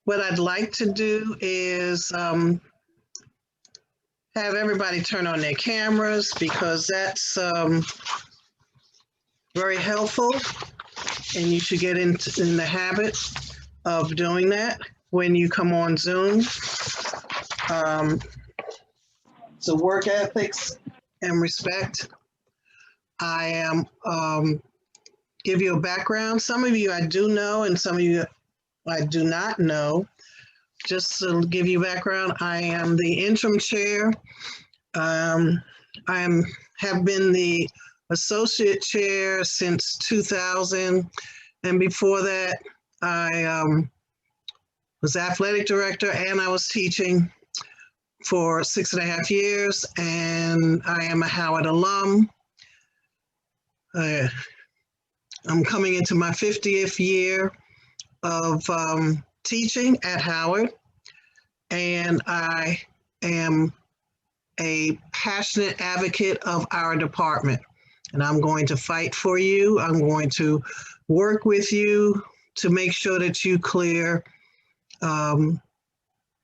what I'd like to do is have everybody turn on their cameras because that's very helpful, and you should get in the habit of doing that when you come on Zoom. So work ethics and respect. I am give you a background. Some of you I do know, and some of you I do not know. Just to give you background, I am the interim chair. I have been the associate chair since 2000, and before that, I was athletic director and I was teaching for 6.5 years, and I am a Howard alum. I'm coming into my 50th year of teaching at Howard, and I am a passionate advocate of our department, and I'm going to fight for you. I'm going to work with you to make sure that you clear.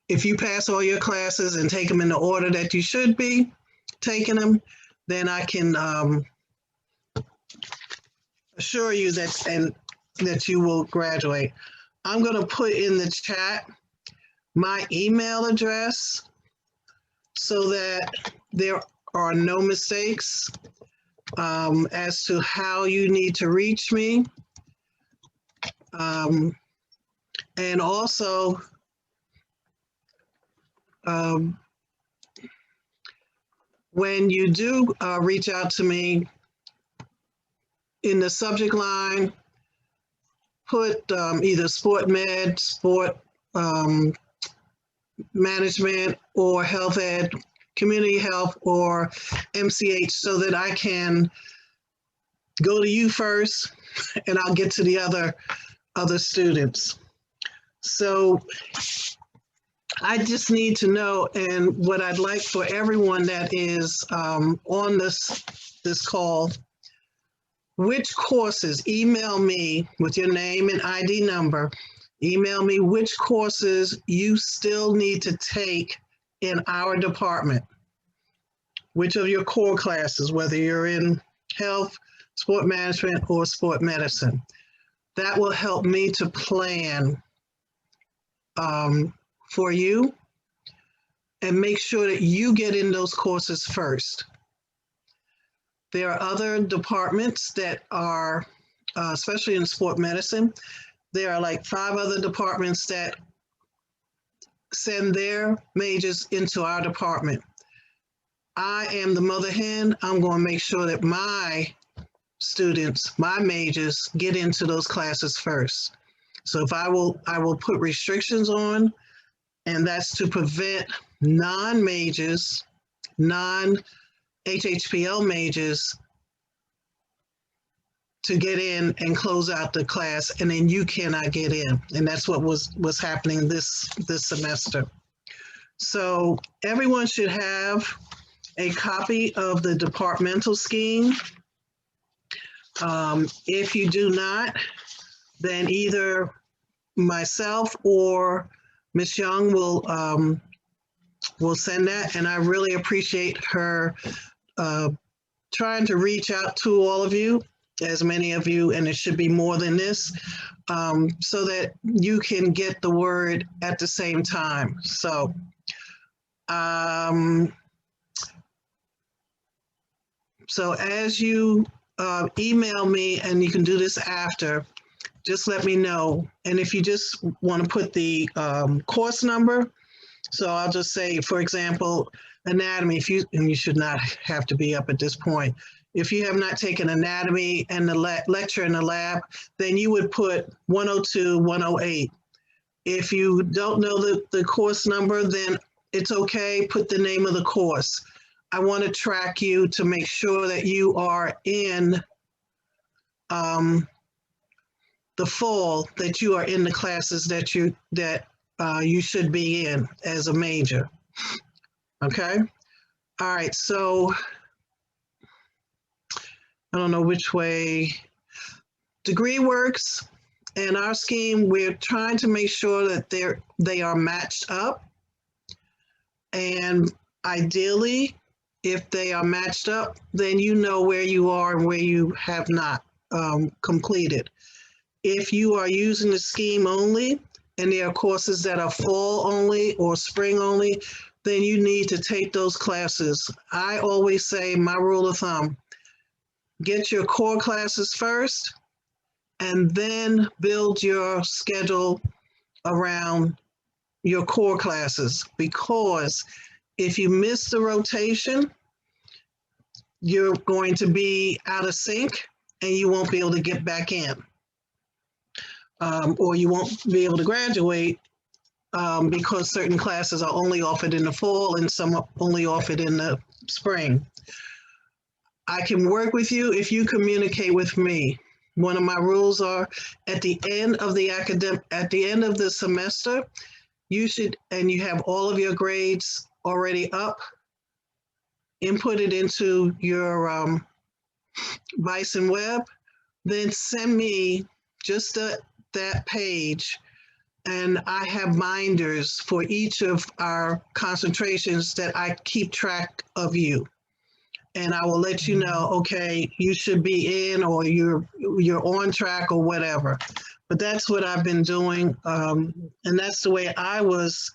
If you pass all your classes and take them in the order that you should be taking them, then I can assure you that you will graduate. I'm going to put in the chat my email address so that there are no mistakes as to how you need to reach me. And also, when you do reach out to me, in the subject line, put either sport med, sport management, or health ed, community health, or MCH, so that I can go to you first and I'll get to the other students. So I just need to know, and what I'd like for everyone that is on this call, which courses, email me with your name and ID number, email me which courses you still need to take in our department, which of your core classes, whether you're in health, sport management, or sport medicine. That will help me to plan for you and make sure that you get in those courses first. There are other departments that are, especially in sport medicine, there are like 5 other departments that send their majors into our department. I am the mother hen. I'm going to make sure that my students, my majors, get into those classes first. So if I will put restrictions on, and that's to prevent non-majors, non-HHPL majors to get in and close out the class, and then you cannot get in. And that's what was happening this semester. So everyone should have a copy of the departmental scheme. If you do not, then either myself or Ms. Young will send that, and I really appreciate her trying to reach out to all of you, as many of you, and it should be more than this, so that you can get the word at the same time. So, so as you email me, and you can do this after, just let me know. And if you just want to put the course number, so I'll just say, for example, anatomy, and you should not have to be up at this point. If you have not taken anatomy and the lecture in the lab, then you would put 102, 108. If you don't know the course number, then it's okay, put the name of the course. I want to track you to make sure that you are in the fall, that you are in the classes that you should be in as a major. Okay? All right, so I don't know which way. Degree works. in our scheme, we're trying to make sure that they are matched up. And ideally, if they are matched up, then you know where you are and where you have not completed. If you are using the scheme only, and there are courses that are fall only or spring only, then you need to take those classes. I always say, my rule of thumb, get your core classes first, and then build your schedule around your core classes, because if you miss the rotation, you're going to be out of sync and you won't be able to get back in, or you won't be able to graduate because certain classes are only offered in the fall and some are only offered in the spring. I can work with you if you communicate with me. One of my rules are, at the end of the semester, you should, and you have all of your grades already up, input it into your Bison Web, then send me just that page. And I have binders for each of our concentrations that I keep track of you. And I will let you know, okay, you should be in, or you're on track, or whatever. But that's what I've been doing. And that's the way I was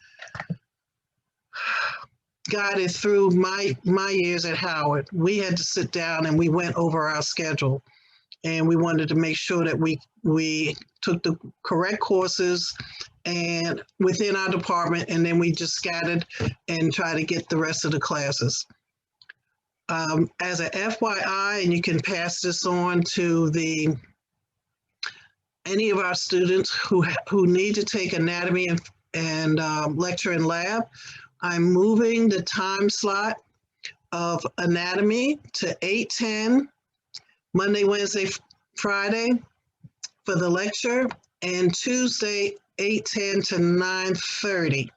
guided through my years at Howard. We had to sit down and we went over our schedule, and we wanted to make sure that we took the correct courses and within our department, and then we just scattered and try to get the rest of the classes. As a FYI, and you can pass this on to any of our students who need to take anatomy and lecture and lab, I'm moving the time slot of anatomy to 8:10, Monday, Wednesday, Friday for the lecture, and Tuesday, 8:10 to 9:30.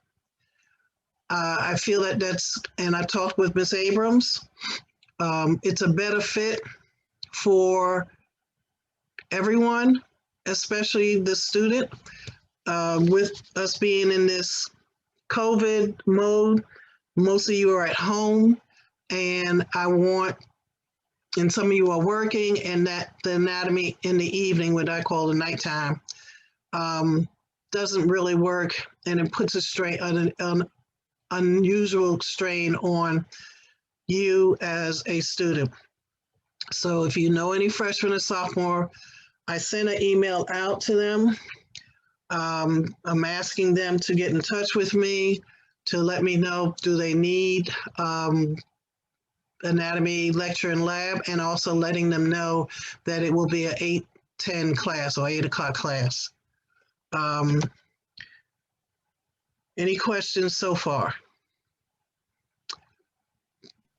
I feel and I talked with Ms. Abrams, it's a better fit for everyone, especially the student. With us being in this COVID mode, most of you are at home, and and some of you are working, and that the anatomy in the evening, what I call the nighttime, doesn't really work, and it puts an unusual strain on you as a student. So if you know any freshman or sophomore, I sent an email out to them. I'm asking them to get in touch with me to let me know, do they need anatomy lecture and lab, and also letting them know that it will be an 8:10 class or 8 o'clock class. Any questions so far?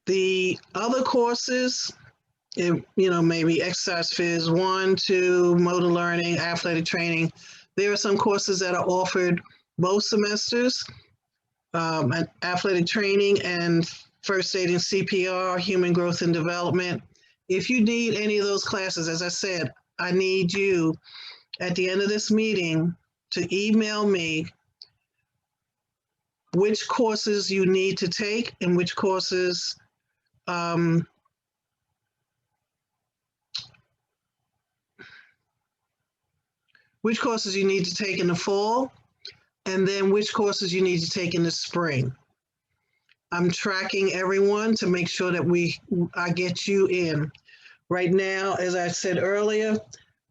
The other courses, maybe exercise phys 1, 2, motor learning, athletic training. There are some courses that are offered both semesters, athletic training and first aid and CPR, human growth and development. If you need any of those classes, as I said, I need you at the end of this meeting to email me which courses you need to take and which courses you need to take in the fall, and then which courses you need to take in the spring. I'm tracking everyone to make sure that I get you in. Right now, as I said earlier,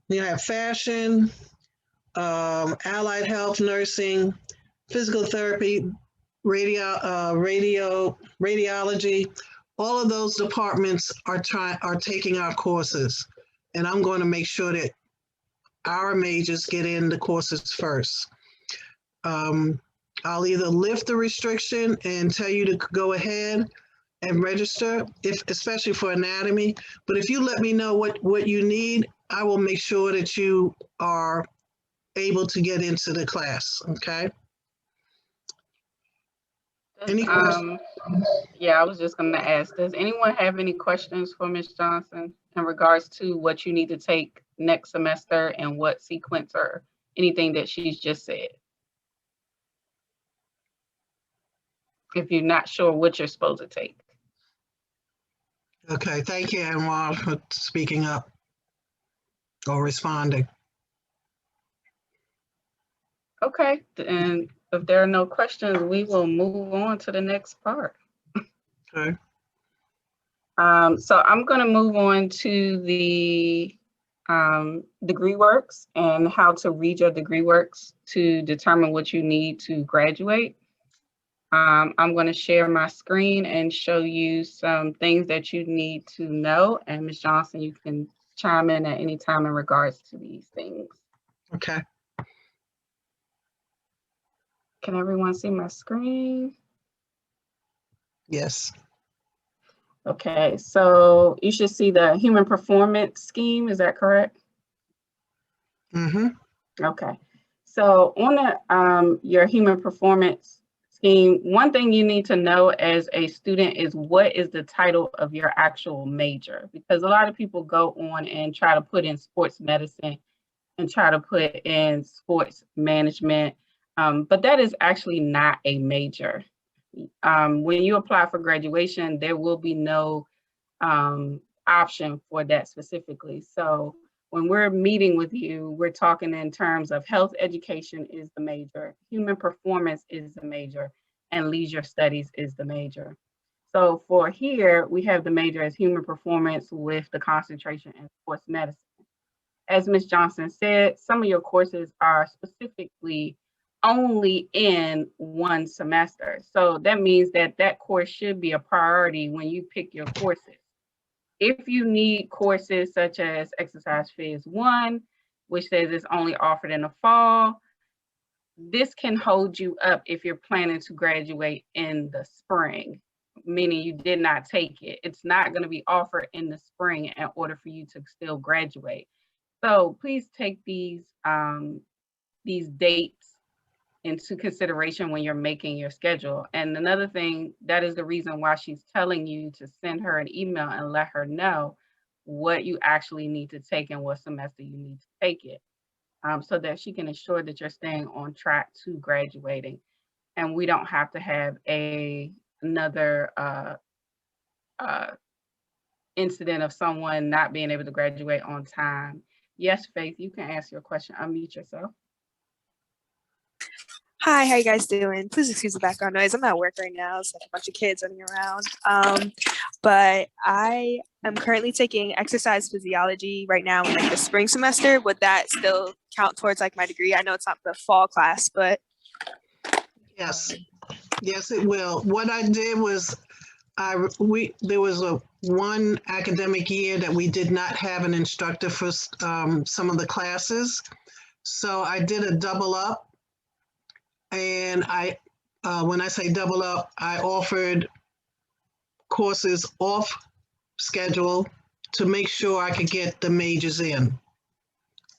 you have fashion, allied health, nursing, physical therapy, radiology. All of those departments are taking our courses, and I'm going to make sure that our majors get in the courses first. I'll either lift the restriction and tell you to go ahead and register, especially for anatomy. But if you let me know what you need, I will make sure that you are able to get into the class, okay? Any questions? Yeah, I was just going to ask, does anyone have any questions for Ms. Johnson in regards to what you need to take next semester and what sequence or anything that she's just said. If you're not sure what you're supposed to take. Okay, thank you, Anwar, for speaking up or responding. Okay, and if there are no questions, we will move on to the next part. Okay. So I'm going to move on to the degree works and how to read your degree works to determine what you need to graduate. I'm going to share my screen and show you some things that you need to know. And Ms. Johnson, you can chime in at any time in regards to these things. Okay. Can everyone see my screen? Yes. Okay, so you should see the human performance scheme, is that correct? Mm-hmm. Okay, so on the, your human performance scheme, one thing you need to know as a student is what is the title of your actual major, because a lot of people go on and try to put in sports medicine and try to put in sports management, but that is actually not a major. When you apply for graduation, there will be no option for that specifically. So when we're meeting with you, we're talking in terms of health education is the major, human performance is the major, and leisure studies is the major. So for here, we have the major as human performance with the concentration in sports medicine. As Ms. Johnson said, some of your courses are specifically only in one semester. So that means that that course should be a priority when you pick your courses. If you need courses such as Exercise Phase 1, which says it's only offered in the fall, this can hold you up if you're planning to graduate in the spring, meaning you did not take it. It's not going to be offered in the spring in order for you to still graduate. So please take these dates into consideration when you're making your schedule. And another thing, that is the reason why she's telling you to send her an email and let her know what you actually need to take and what semester you need to take it, so that she can ensure that you're staying on track to graduating. And we don't have to have another incident of someone not being able to graduate on time. Yes, Faith, you can ask your question. Unmute yourself. Hi, how you guys doing? Please excuse the background noise. I'm at work right now. It's like a bunch of kids running around. But I am currently taking exercise physiology right now in like the spring semester. Would that still count towards like my degree? I know it's not the fall class, but Yes. Yes, it will. What I did was there was one academic year that we did not have an instructor for some of the classes. So I did a double up. And when I say double up, I offered courses off schedule to make sure I could get the majors in.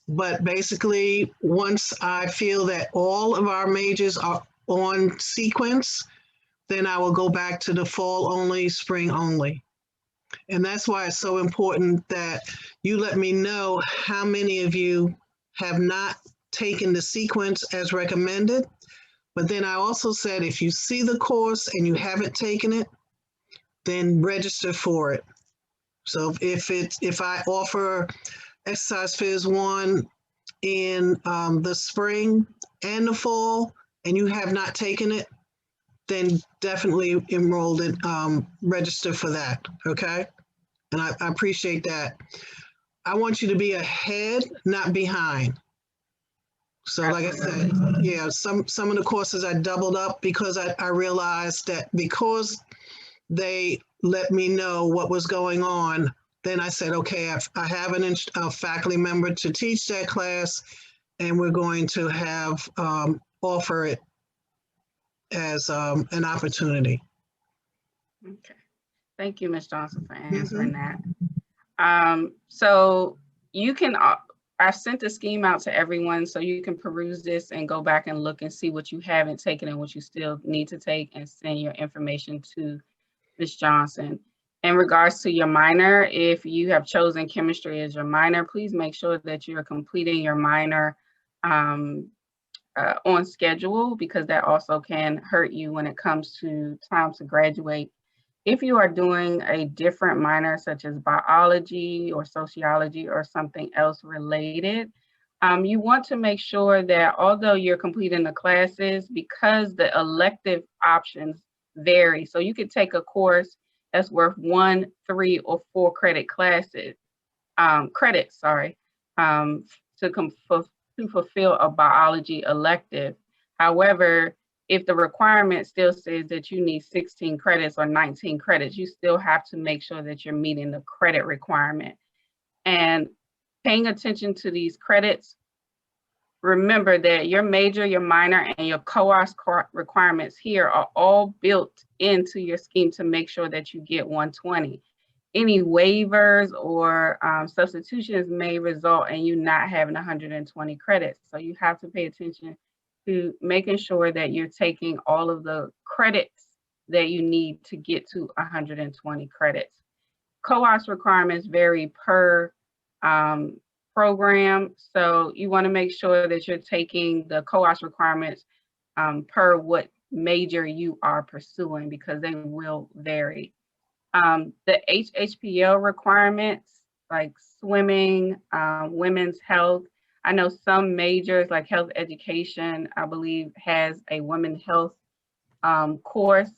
But basically, once I feel that all of our majors are on sequence, then I will go back to the fall only, spring only. And that's why it's so important that you let me know how many of you have not taken the sequence as recommended. But then I also said, if you see the course and you haven't taken it, then register for it. So if I offer Exercise Phase 1 in the spring and the fall, and you have not taken it, then definitely enroll it, register for that, okay? And I appreciate that. I want you to be ahead, not behind. So like I said, yeah, some of the courses I doubled up because I realized that because they let me know what was going on, then I said, okay, I have a faculty member to teach that class, and we're going to have offer it as an opportunity. Okay. Thank you, Ms. Johnson, for answering that. So you can, I sent the scheme out to everyone so you can peruse this and go back and look and see what you haven't taken and what you still need to take and send your information to Ms. Johnson. In regards to your minor, if you have chosen chemistry as your minor, please make sure that you're completing your minor on schedule, because that also can hurt you when it comes to time to graduate. If you are doing a different minor, such as biology or sociology or something else related, you want to make sure that although you're completing the classes, because the elective options vary, so you could take a course that's worth 1, 3, or 4 credits, to fulfill a biology elective. However, if the requirement still says that you need 16 credits or 19 credits, you still have to make sure that you're meeting the credit requirement. And paying attention to these credits, remember that your major, your minor, and your co-op requirements here are all built into your scheme to make sure that you get 120. Any waivers or substitutions may result in you not having 120 credits. So you have to pay attention to making sure that you're taking all of the credits that you need to get to 120 credits. Co-ops requirements vary per program, so you want to make sure that you're taking the co-ops requirements per what major you are pursuing, because they will vary. The HHPL requirements, like swimming, women's health. I know some majors like health education, I believe, has a women's health course.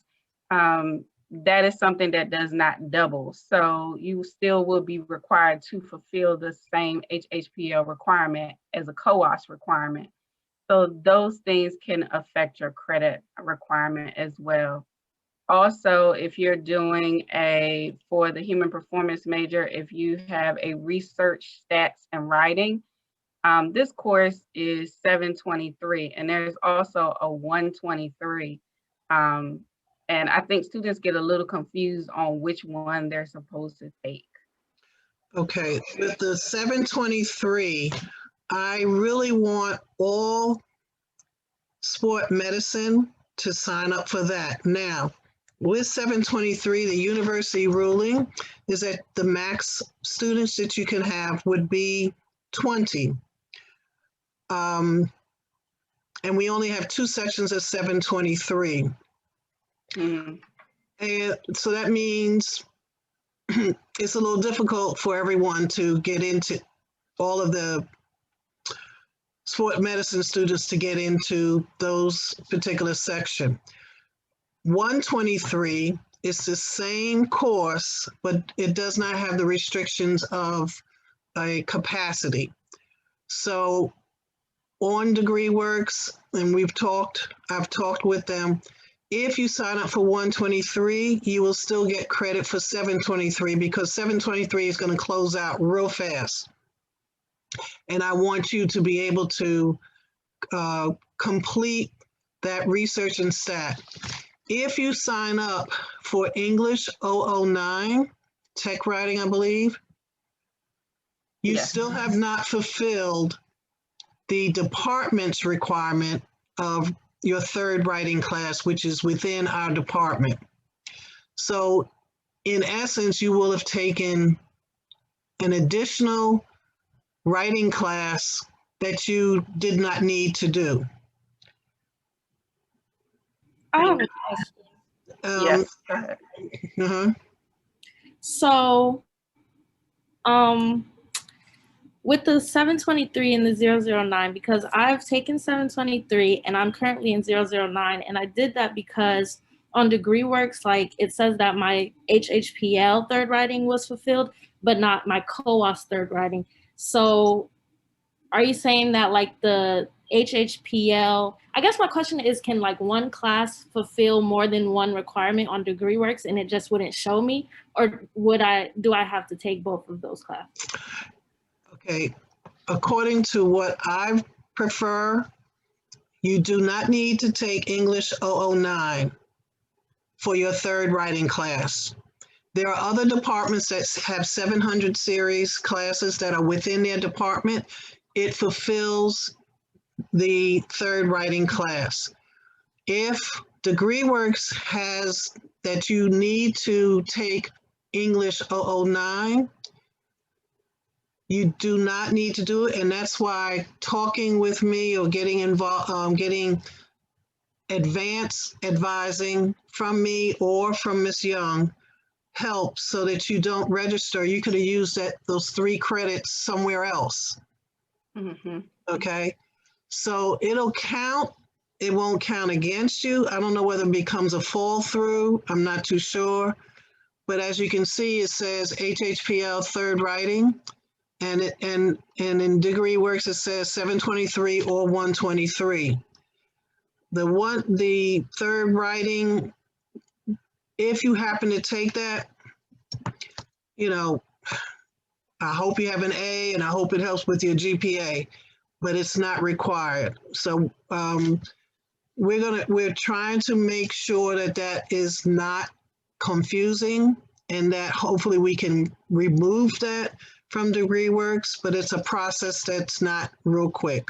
That is something that does not double. So you still will be required to fulfill the same HHPL requirement as a co-ops requirement. So those things can affect your credit requirement as well. Also, if you're doing for the human performance major, if you have a research, stats, and writing, this course is 723, and there's also a 123. And I think students get a little confused on which one they're supposed to take. Okay, with the 723, I really want all sport medicine to sign up for that. Now, with 723, the university ruling is that the max students that you can have would be 20. And we only have 2 sections of 723. Mm-hmm. And so that means it's a little difficult for everyone to get into, all of the sport medicine students to get into those particular section. 123 is the same course, but it does not have the restrictions of a capacity. So on DegreeWorks, and I've talked with them, if you sign up for 123, you will still get credit for 723, because 723 is going to close out real fast. And I want you to be able to complete that research and stat. If you sign up for English 009, tech writing, I believe, you still have not fulfilled the department's requirement of your third writing class, which is within our department. So in essence, you will have taken an additional writing class that you did not need to do. I have a question. Yes, go ahead. So, with the 723 and the 009, because I've taken 723 and I'm currently in 009, and I did that because on DegreeWorks, like it says that my HHPL third writing was fulfilled, but not my co-auth third writing. So are you saying that like the HHPL, I guess my question is, can like one class fulfill more than one requirement on DegreeWorks and it just wouldn't show me? Or do I have to take both of those classes? Okay, according to what I prefer, you do not need to take English 009 for your third writing class. There are other departments that have 700 series classes that are within their department. It fulfills the third writing class. If DegreeWorks has that you need to take English 009. You do not need to do it, and that's why talking with me or getting involved, getting advanced advising from me or from Ms. Young helps so that you don't register. You could have used those 3 credits somewhere else. Okay, so it'll count. It won't count against you. I don't know whether it becomes a fall through. I'm not too sure. But as you can see, it says HHPL third writing. And in degree works, it says 723 or 123. The third writing, if you happen to take that, you know, I hope you have an A and I hope it helps with your GPA, but it's not required. So we're trying to make sure that is not confusing and that hopefully we can remove that from degree works, but it's a process that's not real quick.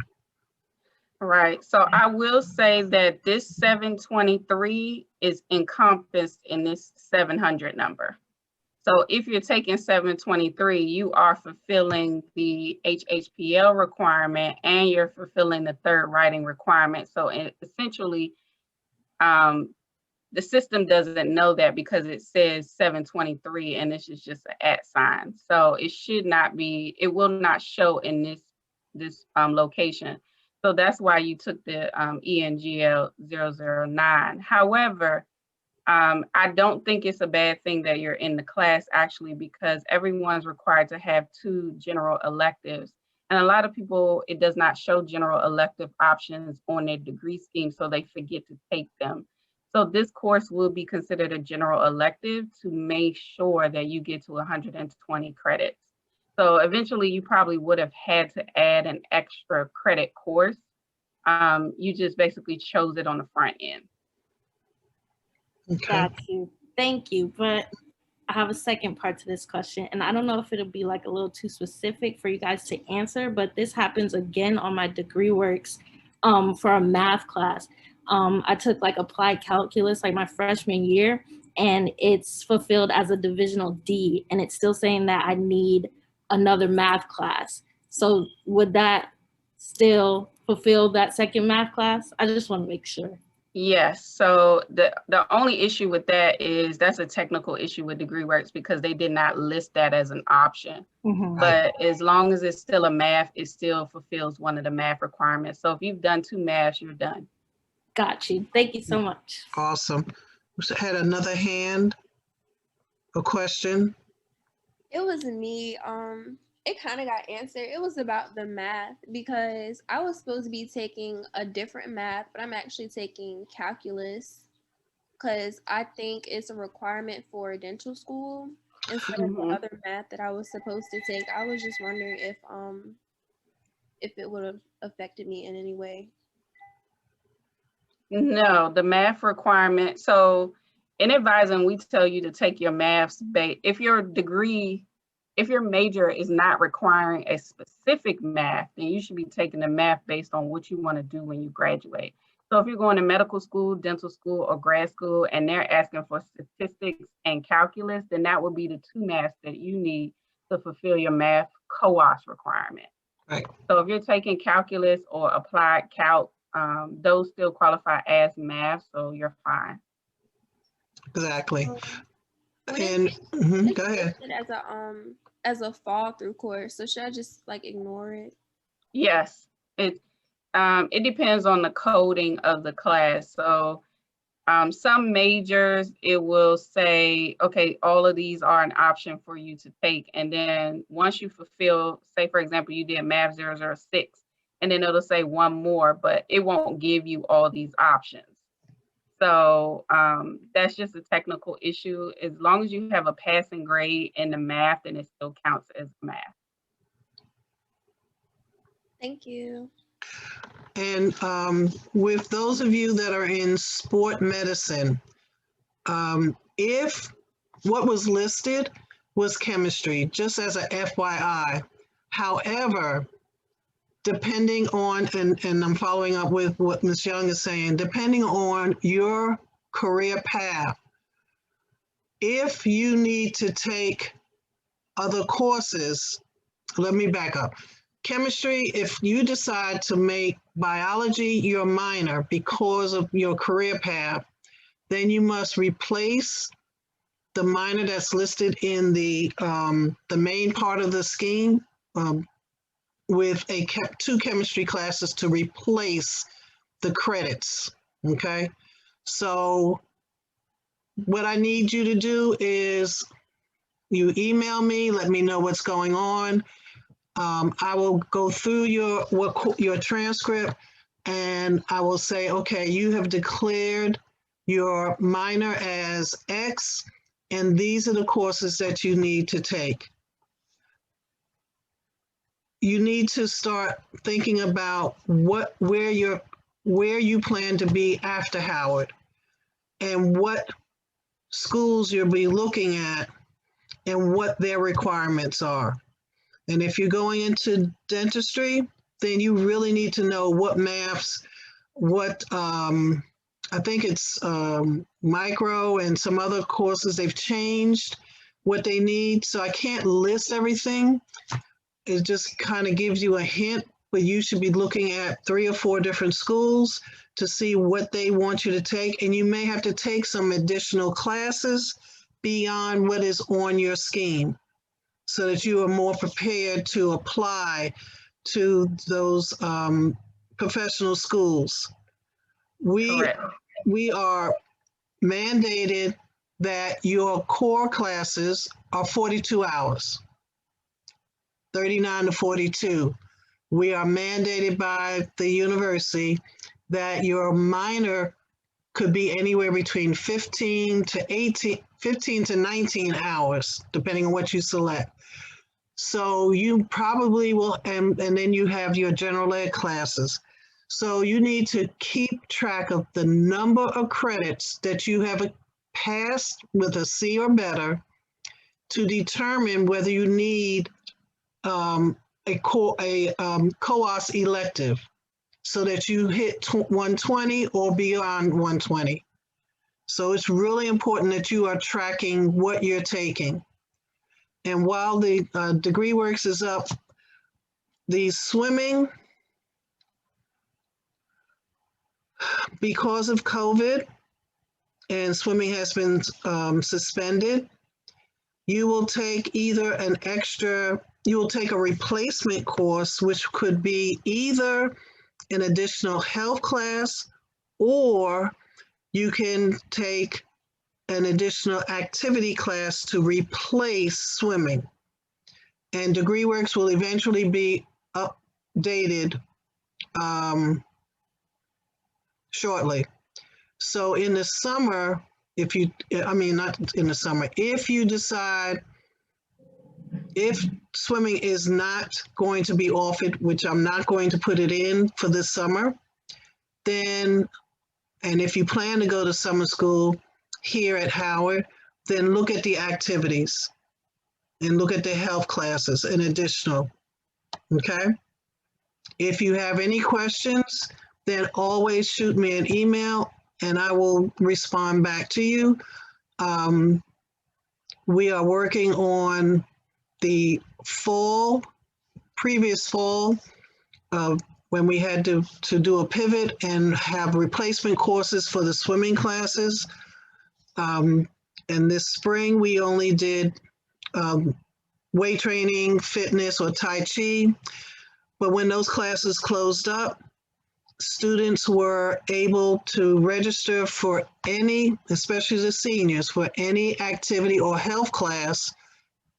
Right. So I will say that this 723 is encompassed in this 700 number. So if you're taking 723, you are fulfilling the HHPL requirement and you're fulfilling the third writing requirement. So essentially, the system doesn't know that because it says 723 and this is just an @ sign. So it should not be, it will not show in this location. So that's why you took the ENGL 009. However, I don't think it's a bad thing that you're in the class actually, because everyone's required to have 2 general electives. And a lot of people, it does not show general elective options on their degree scheme, so they forget to take them. So this course will be considered a general elective to make sure that you get to 120 credits. So eventually you probably would have had to add an extra credit course. You just basically chose it on the front end. Okay. Got you. Thank you. But I have a second part to this question, and I don't know if it'll be like a little too specific for you guys to answer, but this happens again on my degree works for a math class. I took like applied calculus like my freshman year, and it's fulfilled as a divisional D, and it's still saying that I need another math class. So would that still fulfill that second math class? I just want to make sure. Yes, so the only issue with that is that's a technical issue with degree works because they did not list that as an option. But as long as it's still a math, it still fulfills one of the math requirements. So if you've done 2 maths, you're done. Got you. Thank you so much. Awesome. We had another hand, a question. It was me. It kind of got answered. It was about the math because I was supposed to be taking a different math, but I'm actually taking calculus because I think it's a requirement for dental school instead of the other math that I was supposed to take. I was just wondering if it would have affected me in any way. No, the math requirement. So in advising, we tell you to take your maths if your degree, if your major is not requiring a specific math, then you should be taking the math based on what you want to do when you graduate. So if you're going to medical school, dental school, or grad school, and they're asking for statistics and calculus, then that would be the 2 maths that you need to fulfill your math co-op requirement. Right. So if you're taking calculus or applied calc, those still qualify as math, so you're fine. Exactly. And go ahead. As a fall through course, so should I just like ignore it? Yes, it depends on the coding of the class. So some majors, it will say, okay, all of these are an option for you to take. And then once you fulfill, say for example, you did math 006, and then it'll say 1 more, but it won't give you all these options. So that's just a technical issue. As long as you have a passing grade in the math, then it still counts as math. Thank you. And with those of you that are in sport medicine, if what was listed was chemistry, just as a FYI. However, depending on, and I'm following up with what Ms. Young is saying, depending on your career path, if you need to take other courses, let me back up. Chemistry, if you decide to make biology your minor because of your career path, then you must replace the minor that's listed in the main part of the scheme with two chemistry classes to replace the credits, okay? So what I need you to do is you email me, let me know what's going on. I will go through your transcript and I will say, okay, you have declared your minor as X, and these are the courses that you need to take. You need to start thinking about where you plan to be after Howard and what schools you'll be looking at and what their requirements are. And if you're going into dentistry, then you really need to know what maths, what I think it's micro and some other courses, they've changed what they need. So I can't list everything. It just kind of gives you a hint, but you should be looking at 3 or 4 different schools to see what they want you to take. And you may have to take some additional classes beyond what is on your scheme so that you are more prepared to apply to those professional schools. We are mandated that your core classes are 42 hours, 39 to 42. We are mandated by the university that your minor could be anywhere between 15 to 19 hours, depending on what you select. So you probably will, and then you have your general ed classes. So you need to keep track of the number of credits that you have passed with a C or better to determine whether you need a COAS elective so that you hit 120 or beyond 120. So it's really important that you are tracking what you're taking. And while the degree works is up, the swimming, because of COVID and swimming has been suspended, you will take either you will take a replacement course, which could be either an additional health class, or you can take an additional activity class to replace swimming. And DegreeWorks will eventually be updated shortly. So in the summer, if you decide, if swimming is not going to be offered, which I'm not going to put it in for this summer, then, and if you plan to go to summer school here at Howard, then look at the activities and look at the health classes and additional, okay? If you have any questions, then always shoot me an email and I will respond back to you. We are working on the previous fall, when we had to do a pivot and have replacement courses for the swimming classes. And this spring, we only did weight training, fitness, or Tai Chi. But when those classes closed up, students were able to register for any, especially the seniors, for any activity or health class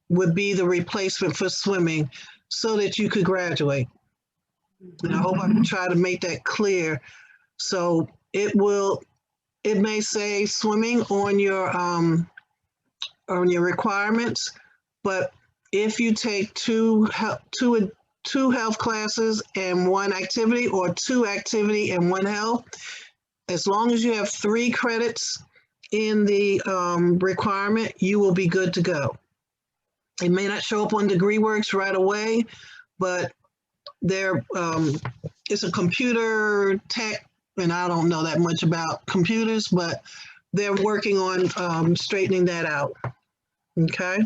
would be the replacement for swimming so that you could graduate. And I hope I can try to make that clear. So it may say swimming on your requirements, but if you take two health classes and 1 activity, or 2 activity and 1 health, as long as you have 3 credits in the requirement, you will be good to go. It may not show up on DegreeWorks right away, but it's a computer tech, and I don't know that much about computers, but they're working on straightening that out. Okay.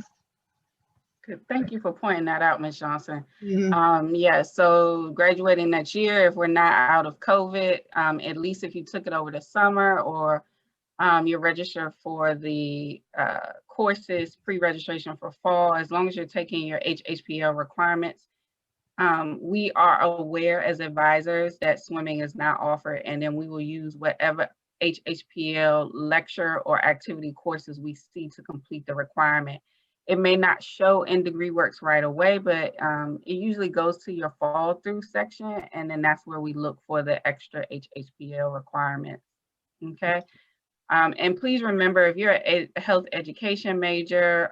Good. Thank you for pointing that out, Ms. Johnson. Mhm. Yeah, so graduating next year, if we're not out of COVID, at least if you took it over the summer, or you're registered for the courses, pre-registration for fall, as long as you're taking your HHPL requirements, we are aware as advisors that swimming is not offered, and then we will use whatever HHPL lecture or activity courses we see to complete the requirement. It may not show in DegreeWorks right away, but it usually goes to your fall through section, and then that's where we look for the extra HHPL requirements. Okay. And please remember, if you're a health education major,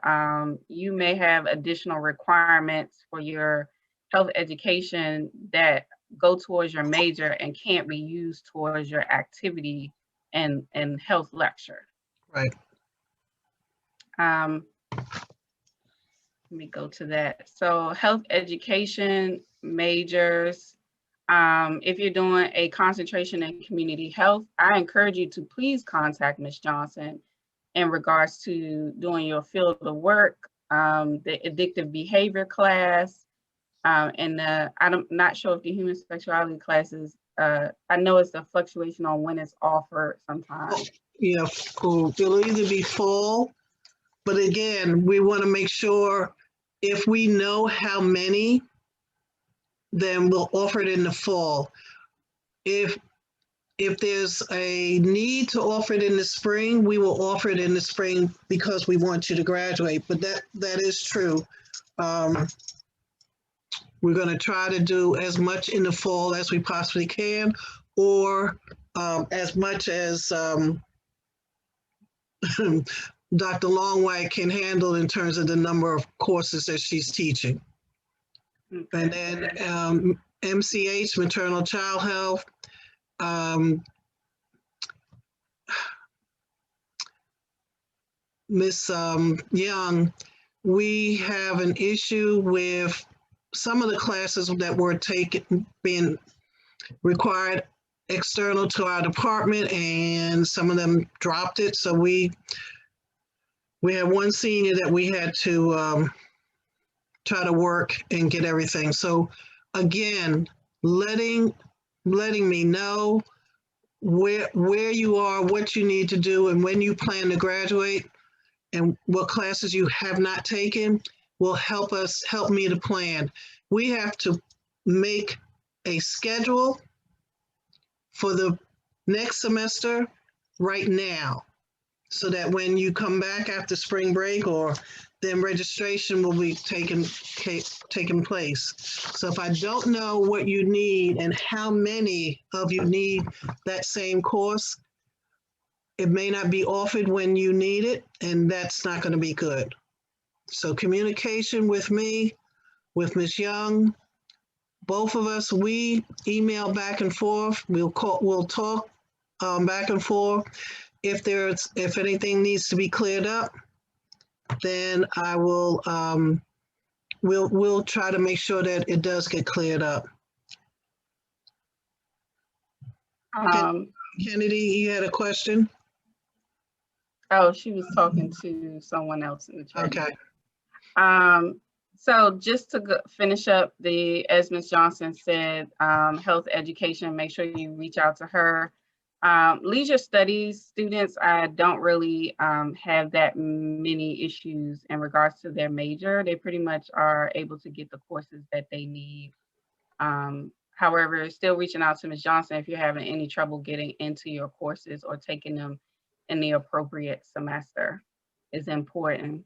you may have additional requirements for your health education that go towards your major and can't be used towards your activity and health lecture. Right. Let me go to that. So health education majors, if you're doing a concentration in community health, I encourage you to please contact Ms. Johnson in regards to doing your field of work, the addictive behavior class, and I'm not sure if the human sexuality classes, I know it's a fluctuation on when it's offered sometimes. Yeah, cool. It'll either be full, but again, we want to make sure if we know how many, then we'll offer it in the fall. If there's a need to offer it in the spring, we will offer it in the spring because we want you to graduate. But that is true. We're going to try to do as much in the fall as we possibly can, or as much as Dr. Longwhite can handle in terms of the number of courses that she's teaching. Okay. And then MCH, maternal child health, Miss Young, we have an issue with some of the classes that were being required external to our department, and some of them dropped it. So we had one senior that we had to try to work and get everything. So again, letting me know where you are, what you need to do, and when you plan to graduate, and what classes you have not taken will help me to plan. We have to make a schedule for the next semester right now, so that when you come back after spring break, or then registration will be taking place. So if I don't know what you need and how many of you need that same course, it may not be offered when you need it, and that's not going to be good. So communication with me, with Ms. Young, both of us, we email back and forth. We'll talk back and forth. If anything needs to be cleared up, then I will we'll try to make sure that it does get cleared up. Kennedy, you had a question? Oh, she was talking to someone else in the chat. Okay. So just to finish up as Ms. Johnson said, health education, make sure you reach out to her. Leisure studies students, I don't really have that many issues in regards to their major. They pretty much are able to get the courses that they need. However, still reaching out to Ms. Johnson if you're having any trouble getting into your courses or taking them in the appropriate semester is important.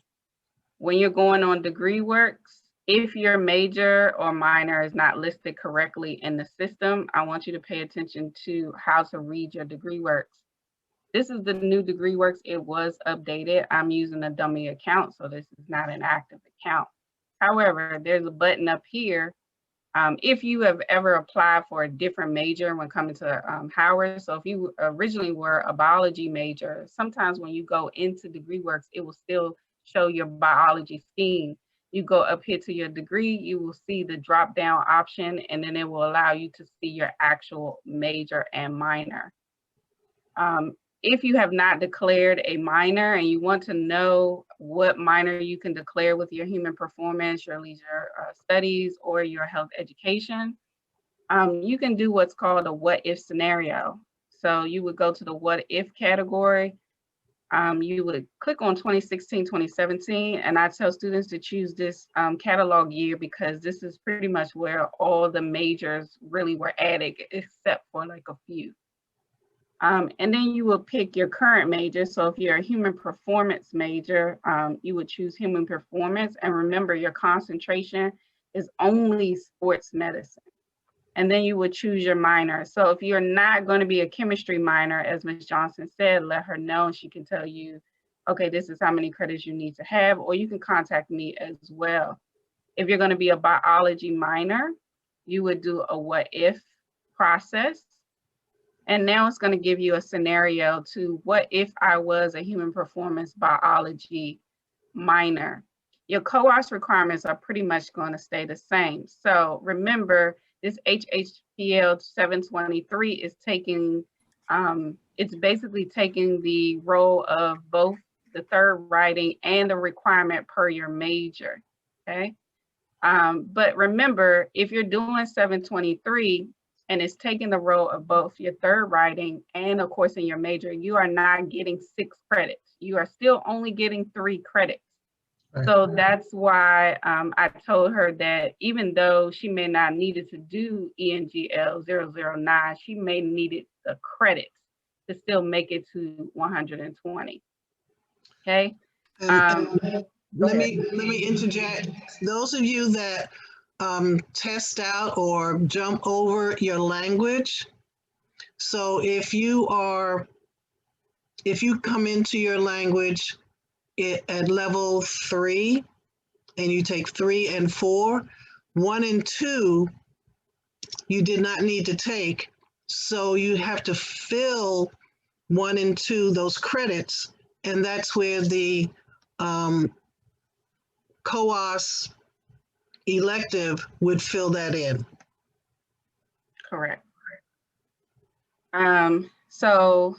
When you're going on DegreeWorks, if your major or minor is not listed correctly in the system, I want you to pay attention to how to read your DegreeWorks. This is the new DegreeWorks. It was updated. I'm using a dummy account, so this is not an active account. However, there's a button up here. If you have ever applied for a different major when coming to Howard, so if you originally were a biology major, sometimes when you go into DegreeWorks, it will still show your biology scheme. You go up here to your degree, you will see the drop down option, and then it will allow you to see your actual major and minor. If you have not declared a minor and you want to know what minor you can declare with your human performance, your leisure studies, or your health education, you can do what's called a what if scenario. So you would go to the what if category. You would click on 2016, 2017, and I tell students to choose this catalog year because this is pretty much where all the majors really were added, except for like a few. And then you will pick your current major. So if you're a human performance major, you would choose human performance. And remember, your concentration is only sports medicine. And then you would choose your minor. So if you're not going to be a chemistry minor, as Ms. Johnson said, let her know and she can tell you, okay, this is how many credits you need to have, or you can contact me as well. If you're going to be a biology minor, you would do a what if process. And now it's going to give you a scenario to what if I was a human performance biology minor. Your COAS requirements are pretty much going to stay the same. So remember, this HHPL 723 is taking, it's basically taking the role of both the third writing and the requirement per your major, okay? But remember, if you're doing 723 and it's taking the role of both your third writing and of course in your major, you are not getting 6 credits. You are still only getting 3 credits. So that's why I told her that even though she may not needed to do ENGL 009, she may needed the credits to still make it to 120. Okay. Let me interject. Those of you that test out or jump over your language. So if you come into your language at level 3 and you take 3 and 4, 1 and 2 you did not need to take, so you have to fill 1 and 2 those credits, and that's where the COAS elective would fill that in. Correct. So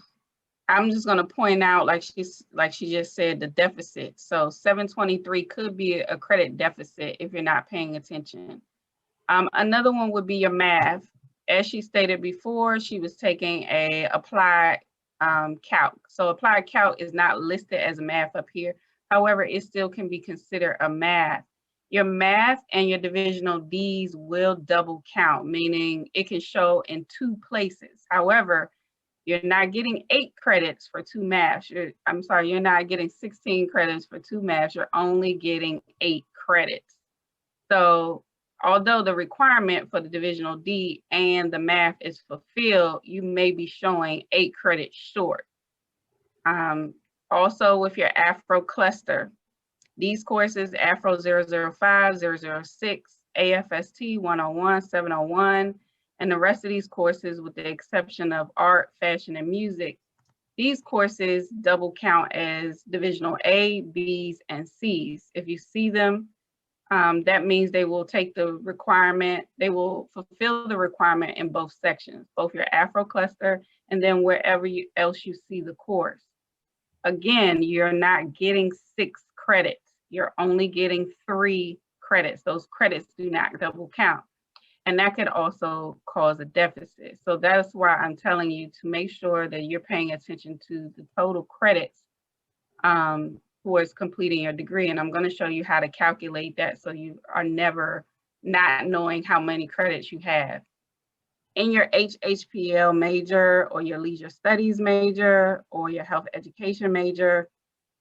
I'm just going to point out, like she just said, the deficit. So 723 could be a credit deficit if you're not paying attention. Another one would be your math. As she stated before, she was taking a applied calc. So applied calc is not listed as math up here. However, it still can be considered a math. Your math and your divisional Ds will double count, meaning it can show in 2 places. However, you're not getting 8 credits for 2 maths. You're not getting 16 credits for 2 maths. You're only getting 8 credits. So although the requirement for the divisional D and the math is fulfilled, you may be showing 8 credits short. Also with your Afro cluster, these courses, Afro 005, 006, AFST 101, 701, and the rest of these courses, with the exception of art, fashion, and music, these courses double count as divisional A, Bs, and Cs. If you see them, that means they will take the requirement, they will fulfill the requirement in both sections, both your Afro cluster and then wherever else you see the course. Again, you're not getting 6 credits. You're only getting 3 credits. Those credits do not double count. And that could also cause a deficit. So that's why I'm telling you to make sure that you're paying attention to the total credits towards completing your degree. And I'm going to show you how to calculate that so you are never not knowing how many credits you have. In your HHPL major or your leisure studies major or your health education major,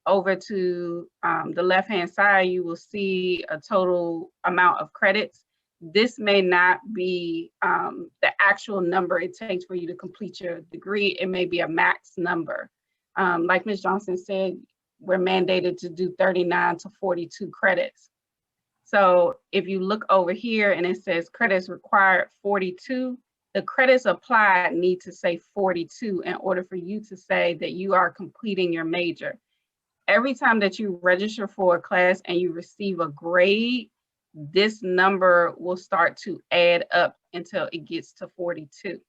over to the left-hand side, you will see a total amount of credits. This may not be the actual number it takes for you to complete your degree. It may be a max number. Like Ms. Johnson said, we're mandated to do 39 to 42 credits. So if you look over here and it says credits required 42, the credits applied need to say 42 in order for you to say that you are completing your major. Every time that you register for a class and you receive a grade, this number will start to add up until it gets to 42.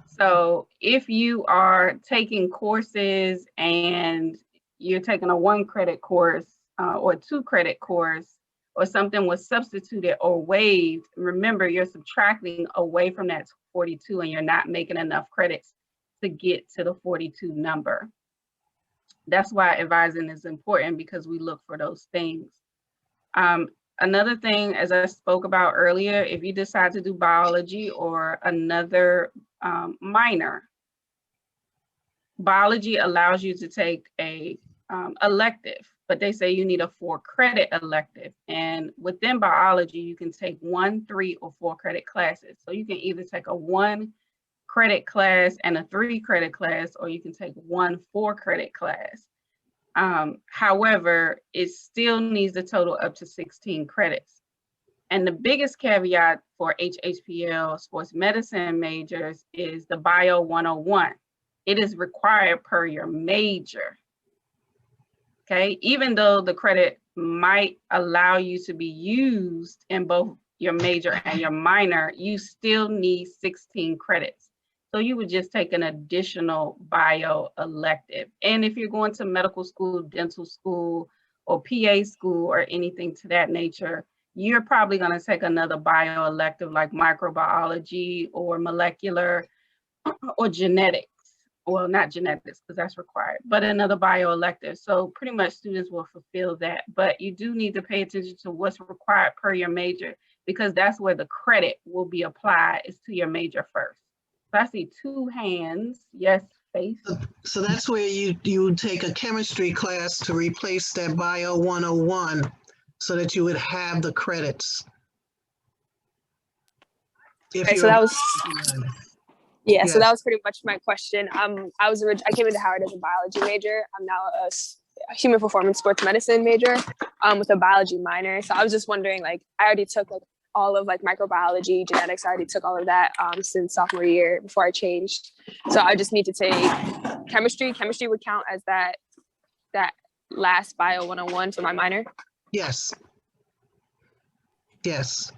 So if you are taking courses and you're taking a 1 credit course or 2 credit course, or something was substituted or waived, remember you're subtracting away from that 42 and you're not making enough credits to get to the 42 number. That's why advising is important, because we look for those things. Another thing, as I spoke about earlier, if you decide to do biology or another minor, biology allows you to take a elective, but they say you need a 4 credit elective. And within biology, you can take 1, 3, or 4 credit classes. So you can either take a 1 credit class and a 3 credit class, or you can take 1 4 credit class. However, it still needs a total up to 16 credits. And the biggest caveat for HHPL sports medicine majors is the Bio 101. It is required per your major. Okay, even though the credit might allow you to be used in both your major and your minor, you still need 16 credits. So you would just take an additional bio elective. And if you're going to medical school, dental school, or PA school, or anything to that nature, you're probably going to take another bio elective like microbiology or molecular or genetics. Well, not genetics, because that's required, but another bio elective. So pretty much students will fulfill that, but you do need to pay attention to what's required per your major, because that's where the credit will be applied, is to your major first. So I see 2 hands. Yes, Faith. So that's where you take a chemistry class to replace that Bio 101 so that you would have the credits. Okay, so that was Yeah. so that was pretty much my question. I came into Howard as a biology major. I'm now a human performance sports medicine major with a biology minor. So I was just wondering, like, I already took like all of like microbiology, genetics. I already took all of that since sophomore year before I changed. So I just need to take chemistry. Chemistry would count as that last bio 101 for my minor. Yes. Yes.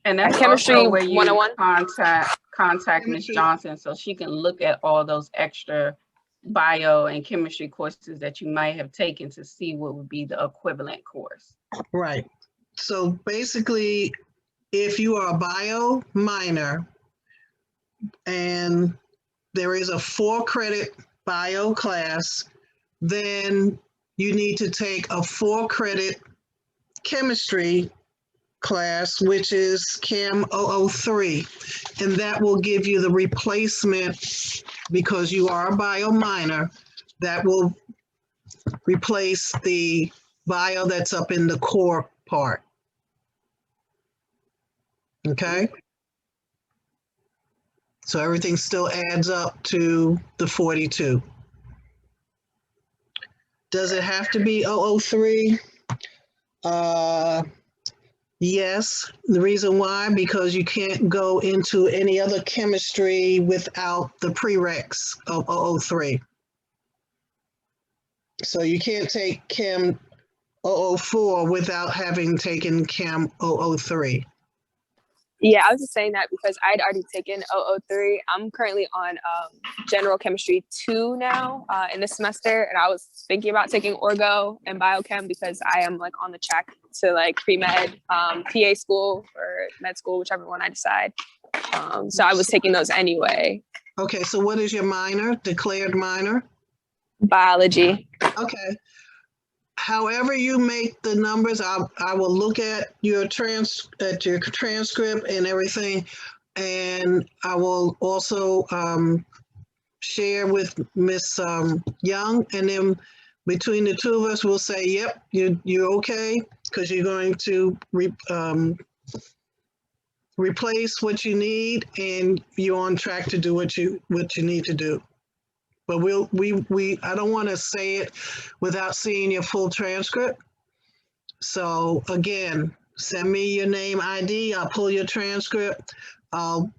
And that's chemistry also where you 101. contact Ms. Johnson, so she can look at all those extra bio and chemistry courses that you might have taken to see what would be the equivalent course. Right. So basically, if you are a bio minor and there is a 4 credit bio class, then you need to take a 4 credit chemistry class, which is Chem 003, and that will give you the replacement, because you are a bio minor, that will replace the bio that's up in the core part. Okay? So everything still adds up to the 42. Does it have to be 003? Yes. The reason why, because you can't go into any other chemistry without the prereqs of 003. So you can't take Chem 004 without having taken Chem 003. Yeah, I was just saying that because I'd already taken 003. I'm currently on general chemistry 2 now in this semester, and I was thinking about taking orgo and biochem because I am like on the track to like pre-med, PA school or med school, whichever one I decide. So I was taking those anyway. Okay, so what is your minor, declared minor? Biology. Okay. However you make the numbers, I will look at your transcript and everything, and I will also share with Miss Young, and then between the 2 of us, we'll say, "Yep, you're okay," because you're going to replace what you need, and you're on track to do what you need to do. But I don't want to say it without seeing your full transcript. So again, send me your name ID. I'll pull your transcript. I'll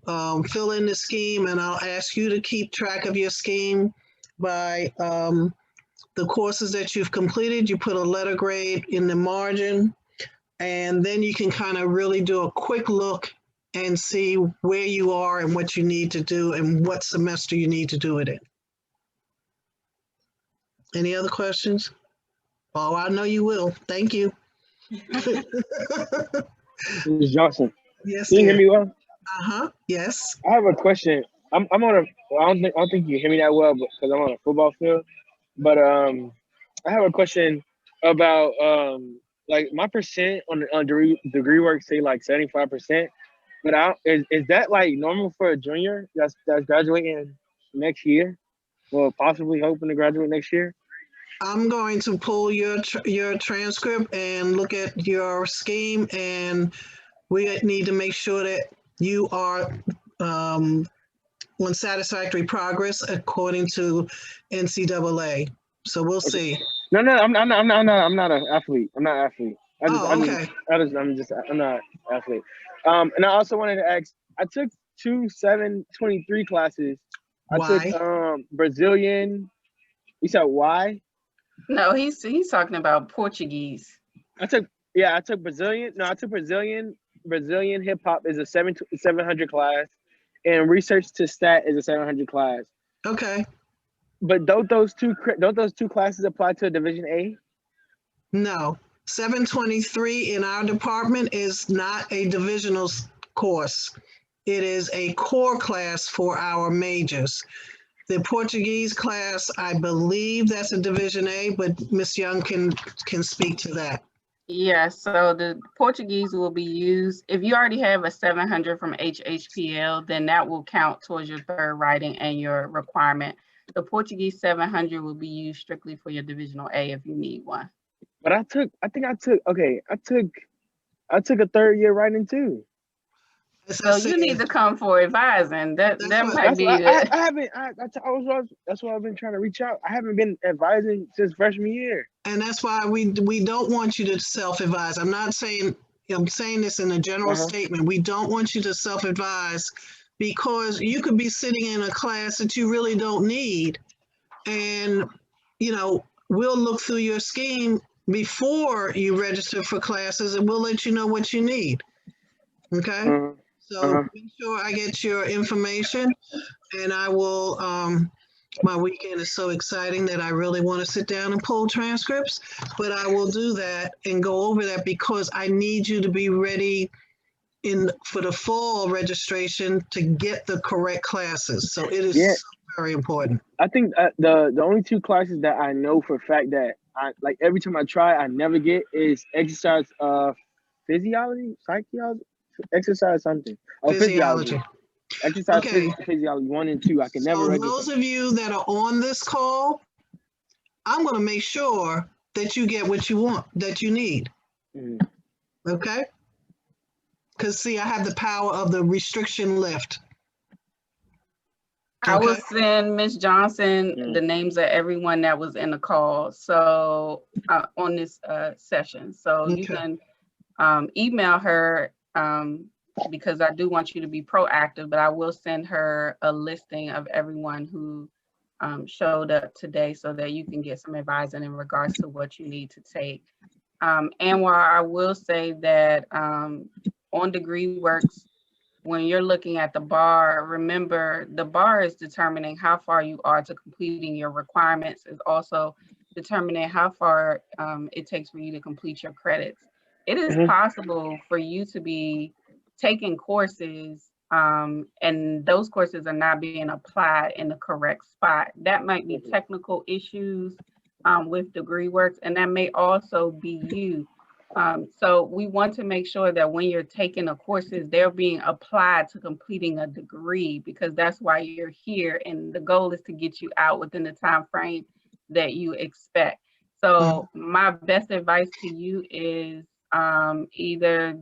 fill in the scheme, and I'll ask you to keep track of your scheme by the courses that you've completed. You put a letter grade in the margin, and then you can kind of really do a quick look and see where you are and what you need to do and what semester you need to do it in. Any other questions? Oh, I know you will. Thank you. Ms. Johnson, Yes, can you hear dear. me well? Uh-huh. Yes. I have a question. I'm on a. I don't think you hear me that well, because I'm on a football field. But I have a question about like my percent on degree work say like 75%. But is that like normal for a junior that's graduating next year? Well, possibly hoping to graduate next year. I'm going to pull your transcript and look at your scheme, and we need to make sure that you are on satisfactory progress according to NCAA. So we'll Okay. see. No, I'm not an athlete. I'm not an athlete. Oh, okay. I'm not an athlete. And I also wanted to ask. I took 2 723 classes. I took Why? Brazilian. You said why? No, he's talking about Portuguese. I took Brazilian. No, I took Brazilian. Brazilian hip hop is a 700 class, and research to stat is a 700 class. Okay. But don't those two classes apply to a Division A? No. 723 in our department is not a divisional course. It is a core class for our majors. The Portuguese class, I believe that's a Division A, but Ms. Young can speak to that. Yeah, so the Portuguese will be used, if you already have a 700 from HHPL, then that will count towards your third writing and your requirement. The Portuguese 700 will be used strictly for your Divisional A if you need one. But I took a third year writing too. So you need to come for advising. That might be I haven't. That's why I've been trying to reach out. I haven't been advising since freshman year. And that's why we don't want you to self-advise. I'm saying this in a general statement. We don't want you to self-advise because you could be sitting in a class that you really don't need. And, we'll look through your scheme before you register for classes and we'll let you know what you need. Okay? So make sure I get your information, and I will, my weekend is so exciting that I really want to sit down and pull transcripts, but I will do that and go over that because I need you to be ready for the fall registration to get the correct classes. So it is so very important. I think the only two classes that I know for a fact that I like every time I try, I never get is exercise physiology, psychology, exercise something. Oh, physiology. Exercise physiology 1 and 2. I can never register. Those of you that are on this call, I'm going to make sure that you get what you want, that you need. Okay? Because see, I have the power of the restriction lift. I will send Ms. Johnson the names of everyone that was in the call. So on this session, so you can email her because I do want you to be proactive, but I will send her a listing of everyone who showed up today so that you can get some advising in regards to what you need to take. And while I will say that on DegreeWorks, when you're looking at the bar, remember the bar is determining how far you are to completing your requirements, is also determining how far it takes for you to complete your credits. It is possible for you to be taking courses and those courses are not being applied in the correct spot. That might be technical issues with DegreeWorks, and that may also be you. So we want to make sure that when you're taking the courses, they're being applied to completing a degree, because that's why you're here. And the goal is to get you out within the time frame that you expect. So my best advice to you is either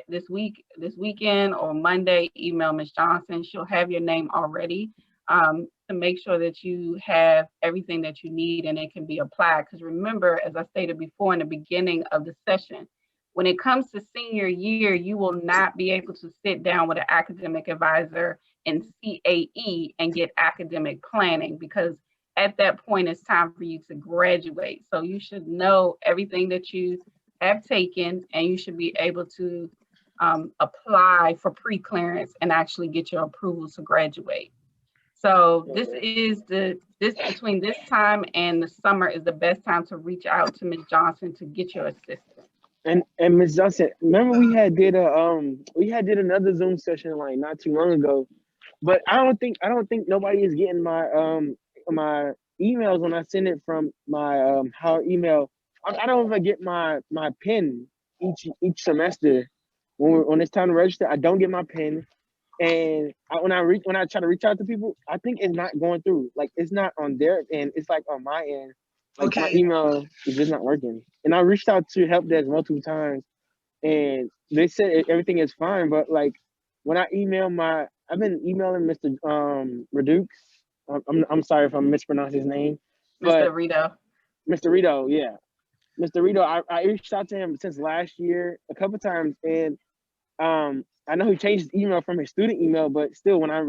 this weekend or Monday, email Ms. Johnson. She'll have your name already to make sure that you have everything that you need and it can be applied. Because remember, as I stated before in the beginning of the session, when it comes to senior year, you will not be able to sit down with an academic advisor in CAE and get academic planning, because at that point it's time for you to graduate. So you should know everything that you have taken, and you should be able to apply for pre-clearance and actually get your approval to graduate. So this is between this time and the summer is the best time to reach out to Ms. Johnson to get your assistance. And Ms. Johnson, remember we had did another Zoom session like not too long ago, but I don't think nobody is getting my my emails when I send it from my Howard email. I don't even get my pin each semester when it's time to register. I don't get my pin, and when I try to reach out to people, I think it's not going through. Like it's not on their end. It's like on my end. Like my Okay. email is just not working. And I reached out to help desk multiple times, and they said everything is fine. But like when I email I've been emailing Mr. Redukes. I'm sorry if I'm mispronouncing his name, but Mr. Rito. Mr. Rito, yeah, Mr. Rito. I reached out to him since last year a couple times, and I know he changed his email from his student email, but still, when I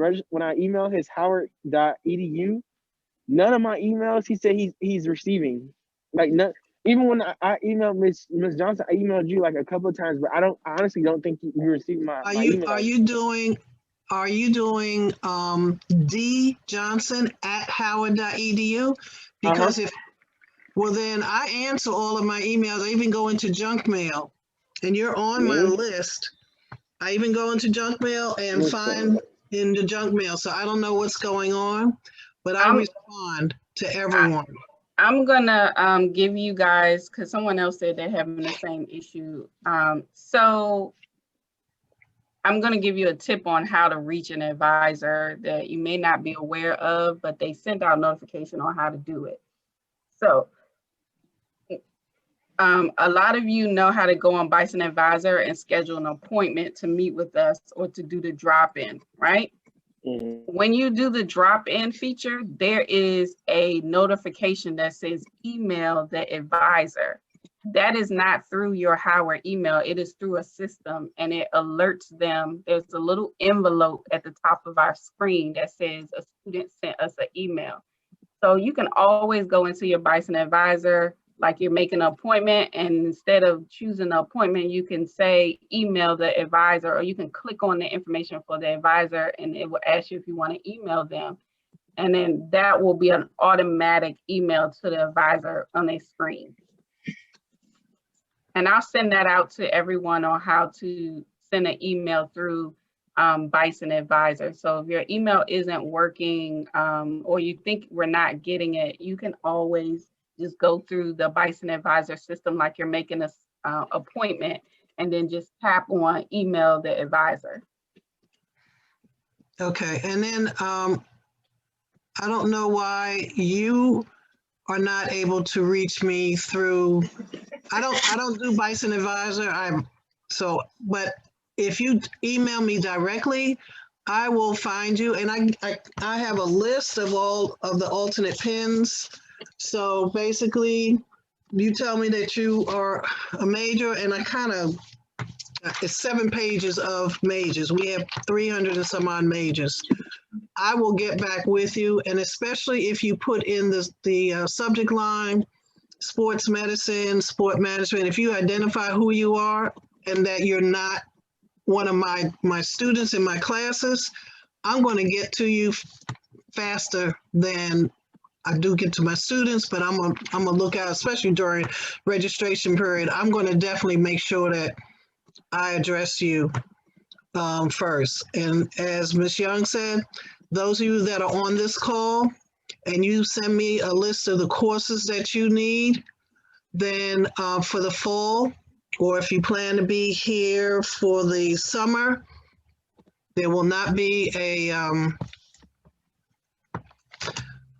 email his howard.edu, none of my emails he said he's receiving. Like none, even when I emailed Miss Johnson, I emailed you like a couple of times, but I honestly don't think you received my email. Are you doing djohnson@howard.edu? Because then I answer all of my emails. I even go into junk mail, and you're on my list. I even go into junk mail and find in the junk mail. So I don't know what's going on, but I respond to everyone. I'm gonna give you guys, because someone else said they're having the same issue. So I'm gonna give you a tip on how to reach an advisor that you may not be aware of, but they sent out notification on how to do it. So a lot of you know how to go on Bison Advisor and schedule an appointment to meet with us or to do the drop-in, right? When you do the drop-in feature, there is a notification that says email the advisor. That is not through your Howard email. It is through a system, and it alerts them. There's a little envelope at the top of our screen that says a student sent us an email. So you can always go into your Bison Advisor like you're making an appointment, and instead of choosing an appointment, you can say email the advisor, or you can click on the information for the advisor and it will ask you if you want to email them. And then that will be an automatic email to the advisor on their screen. And I'll send that out to everyone on how to send an email through Bison Advisor. So if your email isn't working or you think we're not getting it, you can always just go through the Bison Advisor system like you're making an appointment, and then just tap on email the advisor. Okay, and then I don't know why you are not able to reach me through. I don't do Bison Advisor. But if you email me directly, I will find you, and I have a list of all of the alternate pins. So basically, you tell me that you are a major, and it's 7 pages of majors. We have 300 and some odd majors. I will get back with you, and especially if you put in the subject line, sports medicine, sport management, if you identify who you are and that you're not one of my students in my classes, I'm going to get to you faster than I do get to my students, but I'm gonna look out, especially during registration period. I'm going to definitely make sure that I address you first. And as Ms. Young said, those of you that are on this call and you send me a list of the courses that you need, then for the fall, or if you plan to be here for the summer, there will not be a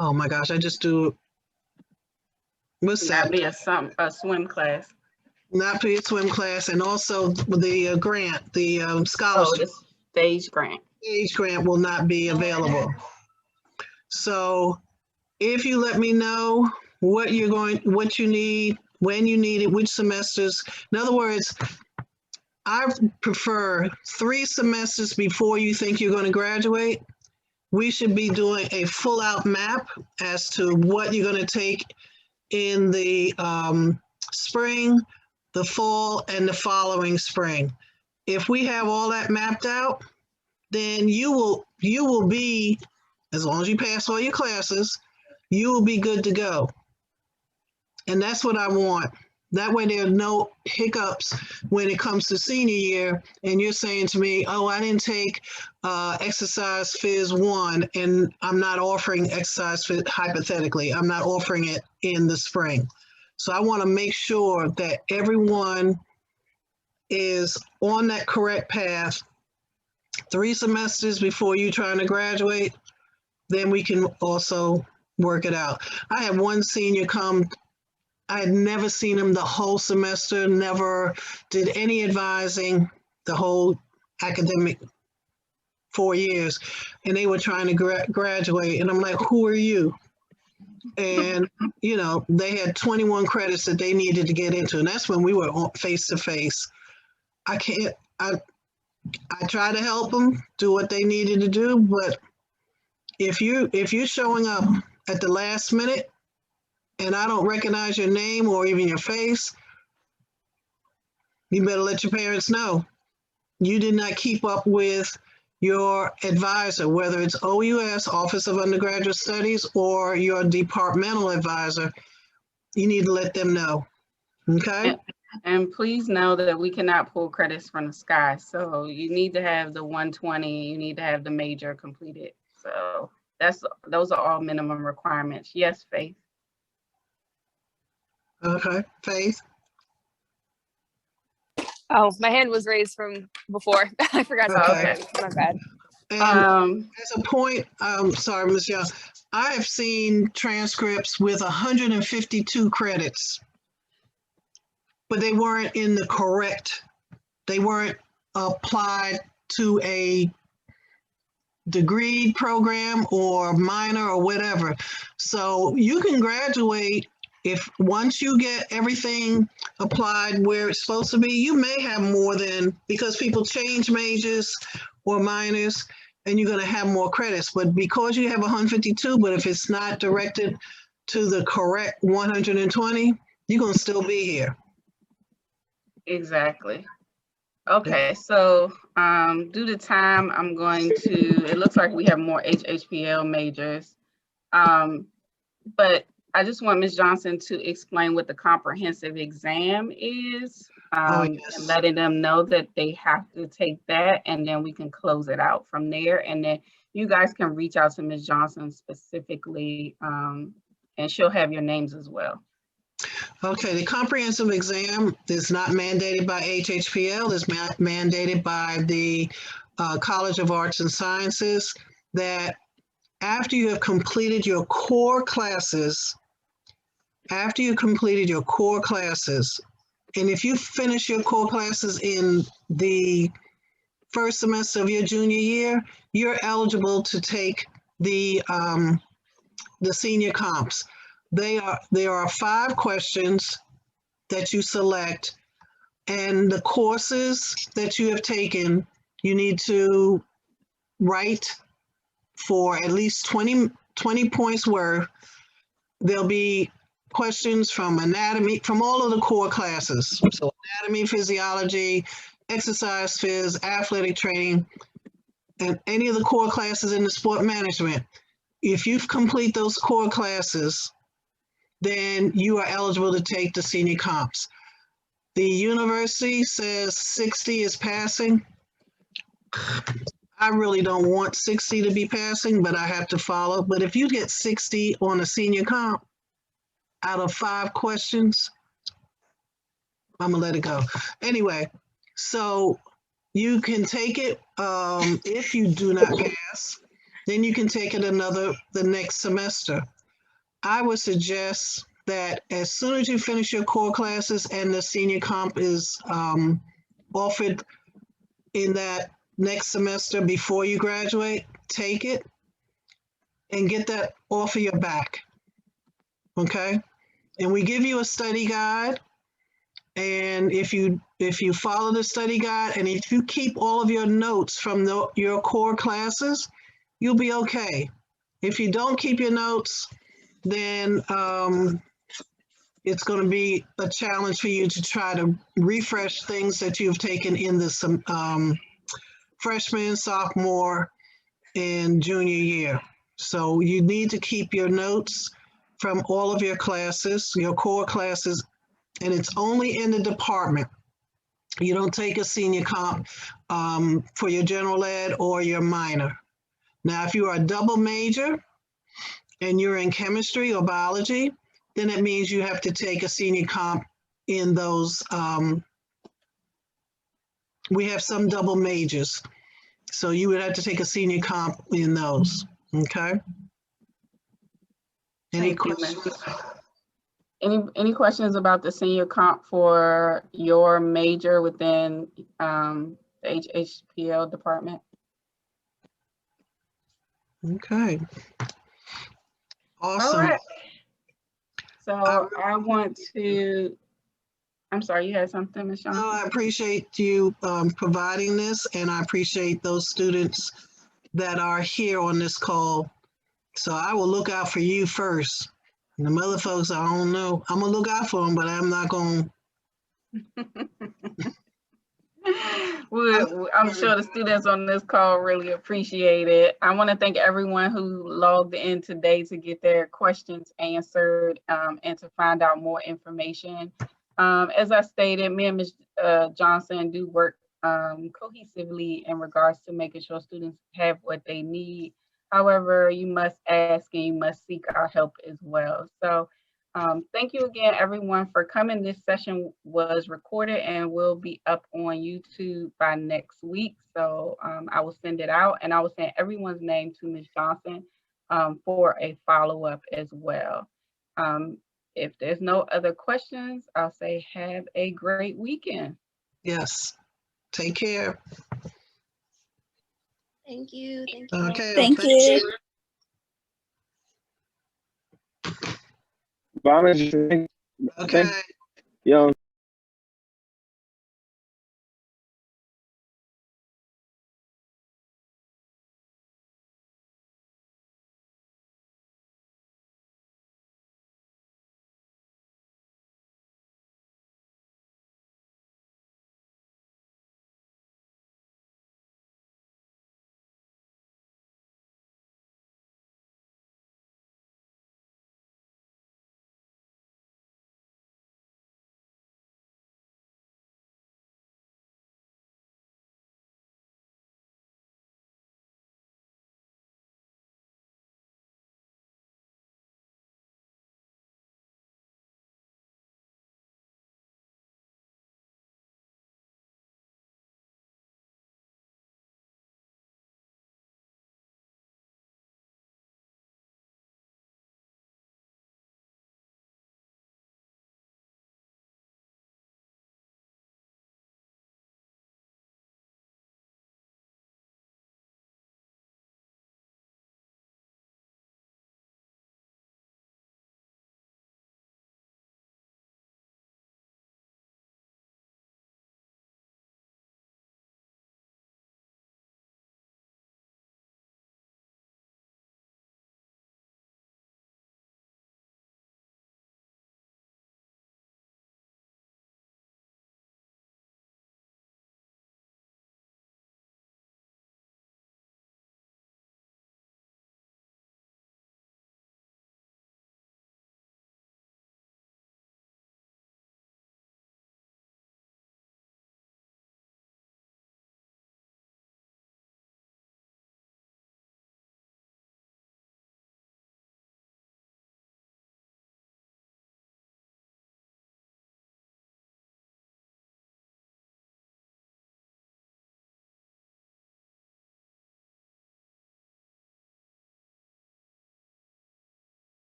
oh my gosh, I just do, what's that? That'd be a swim class. Not be a swim class, and also the grant, the scholarship. Oh, the stage grant. Stage grant will not be available. So if you let me know what you need, when you need it, which semesters. In other words, I prefer 3 semesters before you think you're going to graduate. We should be doing a full out map as to what you're going to take in the spring, the fall, and the following spring. if we have all that mapped out, then you will be, as long as you pass all your classes, you will be good to go. And that's what I want. That way there are no hiccups when it comes to senior year and you're saying to me, oh, I didn't take exercise phys 1 and I'm not offering exercise phys, hypothetically, I'm not offering it in the spring. So I want to make sure that everyone is on that correct path 3 semesters before you trying to graduate, then we can also work it out. I had one senior come, I had never seen him the whole semester, never did any advising the whole academic 4 years, and they were trying to graduate, and I'm like, who are you? And, you know, they had 21 credits that they needed to get into, and that's when we were face to face. I try to help them do what they needed to do, but if you're showing up at the last minute and I don't recognize your name or even your face, you better let your parents know. You did not keep up with your advisor, whether it's OUS, Office of Undergraduate Studies, or your departmental advisor. You need to let them know, okay? And please know that we cannot pull credits from the sky. So you need to have the 120, you need to have the major completed. So those are all minimum requirements. Yes, Faith. Okay, Faith. Oh, my hand was raised from before. I forgot to Okay. My bad. And as a point, sorry, Ms. Young, I have seen transcripts with 152 credits, but they weren't in the correct, they weren't applied to a degree program or minor or whatever. So you can graduate if once you get everything applied where it's supposed to be. You may have more than, because people change majors or minors, and you're going to have more credits. But because you have 152, but if it's not directed to the correct 120, you're going to still be here. Exactly. Okay, so due to time, I'm going to, it looks like we have more HHPL majors. But I just want Ms. Johnson to explain what the comprehensive exam is, and letting them know that they have to take that, and then we can close it out from there. And then you guys can reach out to Ms. Johnson specifically, and she'll have your names as well. Okay, the comprehensive exam is not mandated by HHPL, it's mandated by the College of Arts and Sciences, that after you have completed your core classes, and if you finish your core classes in the first semester of your junior year, you're eligible to take the senior comps. There are 5 questions that you select, and the courses that you have taken, you need to write for at least 20 points worth. There'll be questions from anatomy, from all of the core classes. So anatomy, physiology, exercise phys, athletic training, and any of the core classes in the sport management. If you complete those core classes, then you are eligible to take the senior comps. The university says 60 is passing. I really don't want 60 to be passing, but I have to follow. But if you get 60 on a senior comp out of 5 questions, I'm gonna let it go. Anyway, so you can take it, if you do not pass, then you can take it the next semester. I would suggest that as soon as you finish your core classes and the senior comp is offered in that next semester before you graduate, take it and get that off of your back, okay? And we give you a study guide, and if you follow the study guide and if you keep all of your notes from your core classes, you'll be okay. If you don't keep your notes, then it's going to be a challenge for you to try to refresh things that you've taken in the freshman, sophomore, and junior year. So you need to keep your notes from all of your classes, your core classes, and it's only in the department. You don't take a senior comp for your general ed or your minor. Now, if you are a double major and you're in chemistry or biology, then it means you have to take a senior comp in those. We have some double majors, so you would have to take a senior comp in those, okay? Any Thank you, questions? Any questions about the senior comp for your major within the HHPL department? Okay. All Awesome. right. So I want to, I'm sorry, you had something, Ms. No, Johnson? I appreciate you providing this, and I appreciate those students that are here on this call. So I will look out for you first. And the other folks, I don't know. I'm gonna look out for them, but I'm not gonna. I'm sure the students on this call really appreciate it. I want to thank everyone who logged in today to get their questions answered and to find out more information. As I stated, me and Ms. Johnson do work cohesively in regards to making sure students have what they need. However, you must ask and you must seek our help as well. So thank you again, everyone, for coming. This session was recorded and will be up on YouTube by next week. So I will send it out, and I will send everyone's name to Ms. Johnson for a follow-up as well. If there's no other questions, I'll say have a great weekend. Yes. Take care. Thank you. Thank you. Okay. Thank you. But I'm just Okay. yo.